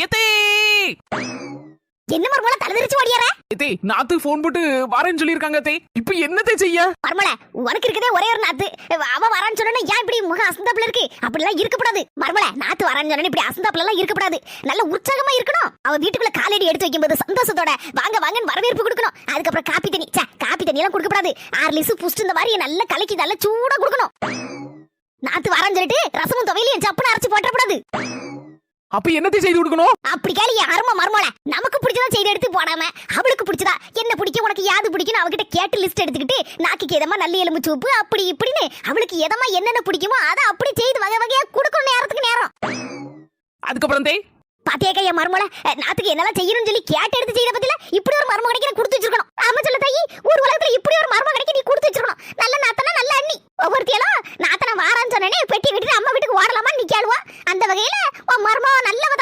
எத்தே என்ன மர்மல தலைதிரிச்சு ஓடியார? எத்தே நாத்து போன் போட்டு வரேன்னு சொல்லிருக்காங்க தே. இப்போ என்னத்தை செய்ய? மர்மல உனக்கு இருக்கதே ஒரே ஒரு நாத்து. அவ வரான்னு சொன்னா ஏன் இப்படி முக அசந்தாப்புல இருக்கு? அப்படிலாம் இருக்கக்கூடாது. மர்மல நாத்து வரான்னு சொன்னா இப்படி அசந்தாப்புல எல்லாம் இருக்கக்கூடாது. நல்ல உற்சாகமா இருக்கணும். அவ வீட்டுக்குள்ள காலடி எடுத்து வைக்கும்போது சந்தோஷத்தோட வாங்க வாங்கன்னு வரவேற்பு கொடுக்கணும். அதுக்கப்புறம் காப்பி தண்ணி காப்பி தண்ணி எல்லாம் கொடுக்கப்படாது. 6 லிசு புஷ்ட் இந்த மாதிரி நல்ல கலக்கி நல்ல சூடா கொடுக்கணும். நாத்து வரான்னு சொல்லிட்டு ரசமும் துவையிலையும் சப்புன்னு அரைச்சு போட்டக்கூடாது. அப்ப என்னத்தை செய்து கொடுக்கணும்? அப்படி கேளு அருமை மர்மல. நமக்கு பிடிச்சதா செய்து எடுத்து போடாம அவளுக்கு பிடிச்சதா என்ன பிடிக்கும் உனக்கு யாது பிடிக்கும் அவகிட்ட கேட்டு லிஸ்ட் எடுத்துக்கிட்டு நாக்கு எதமா நல்ல எலும்பு சூப்பு அப்படி இப்படின்னு அவளுக்கு எதமா என்னென்ன பிடிக்குமோ அதை அப்படி செய்து வகை வகையா கொடுக்கணும் நேரத்துக்கு நேரம். அதுக்கப்புறம் தே பாத்தியாக்கா என் மர்மல நாத்துக்கு என்னெல்லாம் செய்யணும்னு சொல்லி கேட்டு எடுத்து செய்யற பத்தில இப்படி ஒரு மர்மம் கிடைக்க கொடுத்து வச்சிருக்கணும். ஆமா சொல்ல தாயி ஒரு உலகத்துல இப்படி ஒரு மர்மம் கிடைக்க நீ கொடுத்து வச்சிருக்கணும். நல்ல நாத்தனா நல்ல அண்ணி ஒவ்வொருத்தியெல்லாம் நாத்தனா வாரான்னு சொன்னே பெட்டி விட்டுட்டு அம்மா வீட்டுக்கு ஓடலாமா நீ கேளுவா. அந்த வகையில உன் மர்மம் நல்லவ